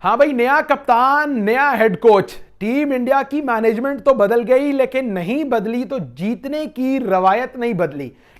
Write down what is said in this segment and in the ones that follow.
हाँ भाई, नया कप्तान, नया हेड कोच। टीम इंडिया की मैनेजमेंट तो बदल गई, लेकिन नहीं बदली तो जीतने की रवायत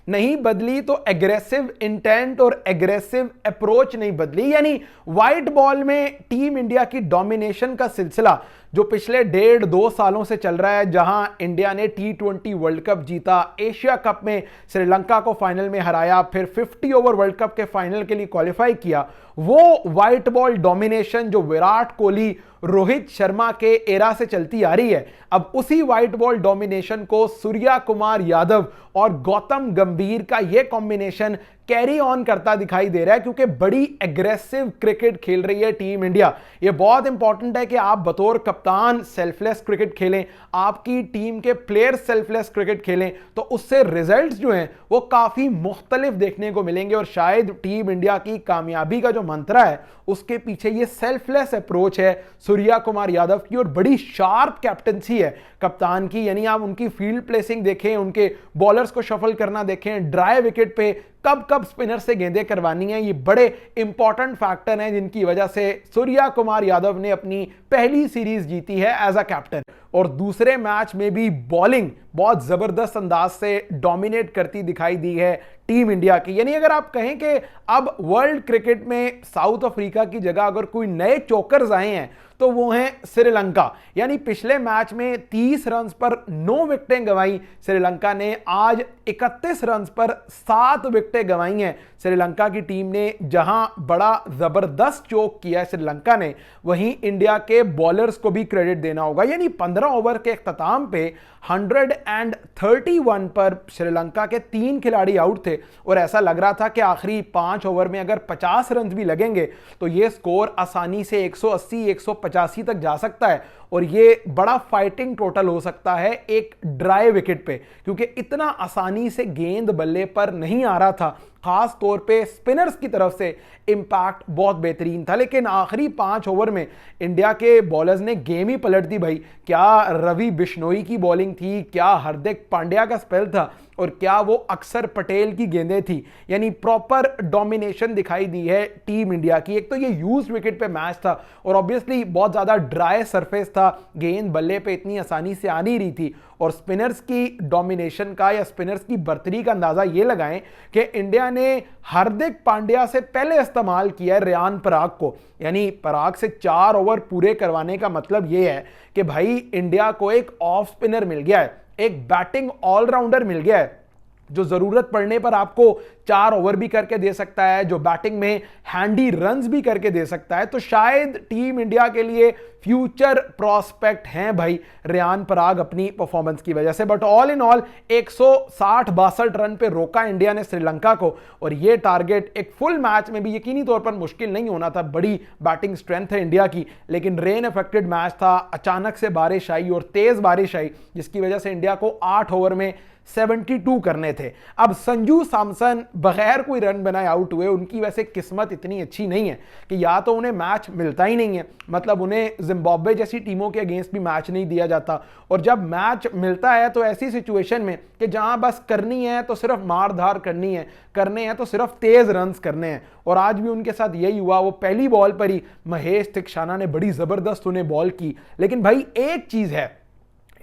नहीं बदली तो एग्रेसिव इंटेंट और एग्रेसिव अप्रोच नहीं बदली। यानी व्हाइट बॉल में टीम इंडिया की डोमिनेशन का सिलसिला जो पिछले 1.5-2 सालों से चल रहा है, जहां इंडिया ने T20 वर्ल्ड कप जीता, एशिया कप में श्रीलंका को फाइनल में हराया, फिर 50 ओवर वर्ल्ड कप के फाइनल के लिए क्वालिफाई किया, वो व्हाइट बॉल डोमिनेशन जो विराट कोहली, रोहित शर्मा के एरा से चलती आ रही है, अब उसी व्हाइट बॉल डोमिनेशन को सूर्या कुमार यादव और गौतम गंभीर का यह कॉम्बिनेशन कैरी ऑन करता दिखाई दे रहा है, क्योंकि बड़ी एग्रेसिव क्रिकेट खेल रही है टीम इंडिया। यह बहुत इंपॉर्टेंट है कि आप बतौर कप्तान सेल्फलेस क्रिकेट खेलें, आपकी टीम के प्लेयर सेल्फलेस क्रिकेट खेलें, तो उससे रिजल्ट्स जो हैं वो काफी मुख्तलिफ देखने को मिलेंगे। और शायद टीम इंडिया की कामयाबी का जो मंत्र है उसके पीछे ये सेल्फलेस अप्रोच है सूर्या कुमार यादव की, और बड़ी शार्प कैप्टनसी है कप्तान की। यानी आप उनकी फील्ड प्लेसिंग देखें, उनके बॉलर्स को शफल करना देखें, ड्राई विकेट पे कब कब स्पिनर से गेंदें करवानी है, ये बड़े इंपॉर्टेंट फैक्टर हैं जिनकी वजह से सूर्या कुमार यादव ने अपनी पहली सीरीज जीती है एज अ कैप्टन। और दूसरे मैच में भी बॉलिंग बहुत जबरदस्त अंदाज से डोमिनेट करती दिखाई दी है टीम इंडिया की। यानी अगर आप कहें कि अब वर्ल्ड क्रिकेट में साउथ अफ्रीका की जगह अगर कोई नए चोकर्स आए हैं तो वो हैं श्रीलंका। यानी पिछले मैच में 30 रन पर 9 विकेटें गंवाई श्रीलंका ने, आज 31 रन पर 7 विकेटें गंवाई हैं श्रीलंका की टीम ने। जहां बड़ा जबरदस्त चोक किया है श्रीलंका ने, वहीं इंडिया के बॉलर्स को भी क्रेडिट देना होगा। यानी 15 ओवर के इख्तिताम पे 131 पर श्रीलंका के 3 खिलाड़ी आउट थे, और ऐसा लग रहा था कि आखिरी 5 ओवर में अगर 50 रन भी लगेंगे तो यह स्कोर आसानी से 180-185 तक जा सकता है, और ये बड़ा फाइटिंग टोटल हो सकता है एक ड्राई विकेट पे, क्योंकि इतना आसानी से गेंद बल्ले पर नहीं आ रहा था। खास तौर पे स्पिनर्स की तरफ से इंपैक्ट बहुत बेहतरीन था, लेकिन आखिरी 5 ओवर में इंडिया के बॉलर्स ने गेम ही पलट दी भाई। क्या रवि बिश्नोई की बॉलिंग थी, क्या हार्दिक पांड्या का स्पेल था, और क्या वो अक्षर पटेल की गेंदें थी। यानी प्रॉपर डोमिनेशन दिखाई दी है टीम इंडिया की। एक तो ये यूज्ड विकेट पे मैच था, और ऑब्वियसली बहुत ज्यादा ड्राई सरफेस था, गेंद बल्ले पे इतनी आसानी से आ नहीं रही थी। और स्पिनर्स की डोमिनेशन का या स्पिनर्स की बर्तरी का अंदाजा ये लगाएं कि इंडिया ने हार्दिक पांड्या से पहले इस्तेमाल किया रियान पराग को। यानी पराग से 4 ओवर पूरे करवाने का मतलब यह है कि भाई इंडिया को एक ऑफ स्पिनर मिल गया है, एक बैटिंग ऑलराउंडर मिल गया है, जो जरूरत पड़ने पर आपको 4 ओवर भी करके दे सकता है, जो बैटिंग में हैंडी रन्स भी करके दे सकता है। तो शायद टीम इंडिया के लिए फ्यूचर प्रोस्पेक्ट हैं भाई रियान पराग अपनी परफॉर्मेंस की वजह से। But all in all 160-62 run पे रोका इंडिया ने श्रीलंका को, और ये टारगेट एक फुल मैच में भी यकीनी तौर पर मुश्किल नहीं होना था। बड़ी बैटिंग स्ट्रेंथ है इंडिया की, लेकिन रेन अफेक्टेड मैच था, अचानक से बारिश आई और तेज बारिश आई, जिसकी वजह से इंडिया को 8 ओवर में 72 करने थे। अब संजू सैमसन बगैर कोई रन बनाए आउट हुए। उनकी वैसे किस्मत इतनी अच्छी नहीं है कि या तो उन्हें मैच मिलता ही नहीं है, मतलब उन्हें जिम्बाब्वे जैसी टीमों के अगेंस्ट भी मैच नहीं दिया जाता, और जब मैच मिलता है तो ऐसी सिचुएशन में कि जहां बस करनी है तो सिर्फ मारधार करनी है, करने हैं तो सिर्फ तेज रन्स करने हैं। और आज भी उनके साथ यही हुआ। वो पहली बॉल पर ही महेश थिक्शाना ने बड़ी जबरदस्त उन्हें बॉल की। लेकिन भाई एक चीज है,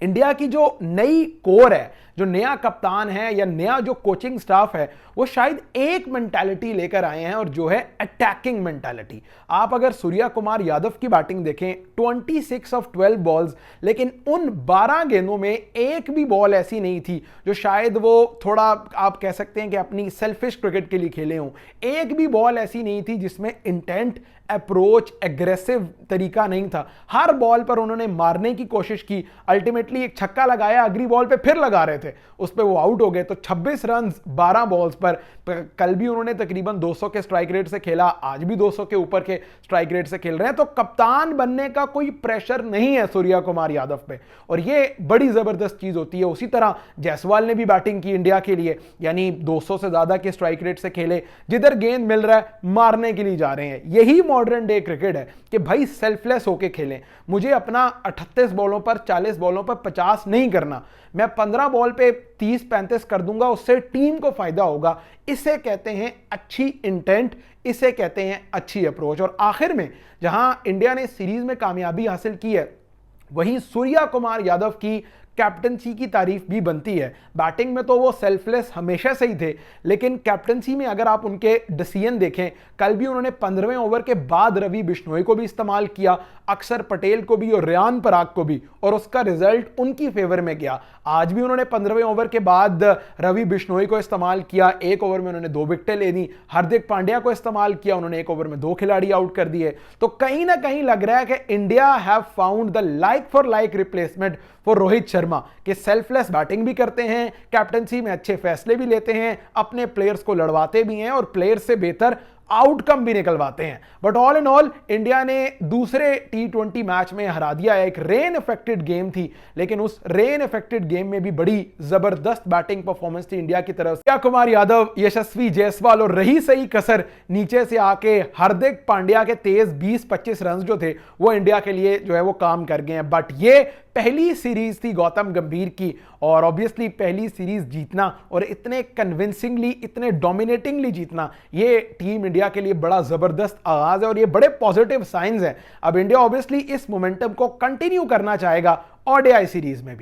इंडिया की जो नई कोर है, जो नया कप्तान है या नया जो कोचिंग स्टाफ है, वो शायद एक मेंटालिटी लेकर आए हैं, और जो है अटैकिंग मेंटालिटी। आप अगर सूर्या कुमार यादव की बैटिंग देखें, 26 ऑफ 12 बॉल्स, लेकिन उन 12 गेंदों में एक भी बॉल ऐसी नहीं थी जो शायद वो थोड़ा आप कह सकते हैं कि अपनी सेल्फिश क्रिकेट के लिए खेले हों। एक भी बॉल ऐसी नहीं थी जिसमें इंटेंट, अप्रोच, एग्रेसिव तरीका नहीं था। हर बॉल पर उन्होंने मारने की कोशिश की। अल्टीमेटली एक छक्का लगाया, अगली बॉल पे फिर लगा रहे थे, उस पे वो आउट हो गए। तो 26 रन 12 बॉल्स पर। कल भी उन्होंने तकरीबन 200 के स्ट्राइक रेट से खेला, आज भी 200 के ऊपर के स्ट्राइक रेट से खेल रहे हैं। तो कप्तान बनने का कोई प्रेशर नहीं है सूर्या कुमार यादव पे, और ये बड़ी जबरदस्त चीज होती है। उसी तरह जायसवाल ने भी बैटिंग की इंडिया के लिए, यानी 200 से ज्यादा के स्ट्राइक रेट से खेले, जिधर गेंद मिल रहा है मारने के लिए जा रहे हैं। यही मॉडर्न डे क्रिकेट है कि भाई सेल्फलेस होके खेलें। मुझे अपना 38 बॉलों पर 40 बॉलों पर 50 नहीं करना, मैं 15 बॉल पे 30-35 कर दूंगा, उससे टीम को फायदा होगा। इसे कहते हैं अच्छी इंटेंट, इसे कहते हैं अच्छी अप्रोच। और आखिर में जहां इंडिया ने सीरीज में कामयाबी हासिल की है, वहीं सूर्या कुमार यादव की कैप्टनसी की तारीफ भी बनती है। बैटिंग में तो वो सेल्फलेस हमेशा से ही थे, लेकिन कैप्टनसी में अगर आप उनके डिसीजन देखें, कल भी उन्होंने 15वें ओवर के बाद रवि बिश्नोई को भी इस्तेमाल किया, अक्षर पटेल को भी और रियान पराग को भी, और उसका रिजल्ट उनकी फेवर में गया। आज भी उन्होंने 15वें ओवर के बाद रवि बिश्नोई को इस्तेमाल किया, एक ओवर में उन्होंने 2 विकेटें ले दी। हार्दिक पांड्या को इस्तेमाल किया, उन्होंने एक ओवर में 2 खिलाड़ी आउट कर दिए। तो कहीं ना कहीं लग रहा है कि India have found the like for like replacement for Rohit Sharma, कि सेल्फलेस बैटिंग भी करते हैं, कैप्टनसी में अच्छे फैसले भी लेते हैं, अपने प्लेयर्स को लड़वाते भी हैं और प्लेयर्स से बेहतर आउटकम भी निकलवाते हैं। But all in all India ने दूसरे T20 मैच में हरा दिया। एक रेन इफेक्टेड गेम थी, लेकिन उस रेन इफेक्टेड गेम में भी बड़ी जबरदस्त बैटिंग परफॉर्मेंस थी इंडिया की तरफ से। सूर्या कुमार यादव, यशस्वी जायसवाल और रही सही कसर नीचे से आके हार्दिक पांड्या के तेज 20-25 रन जो थे वो इंडिया के लिए जो है वो काम कर गए हैं। बट ये पहली सीरीज थी गौतम गंभीर की, और ऑब्वियसली पहली सीरीज जीतना और इतने कन्विंसिंगली, इतने डोमिनेटिंगली जीतना, ये टीम इंडिया के लिए बड़ा जबरदस्त आगाज है और ये बड़े पॉजिटिव साइंस हैं। अब इंडिया ऑब्वियसली इस मोमेंटम को कंटिन्यू करना चाहेगा ओडीआई सीरीज में भी।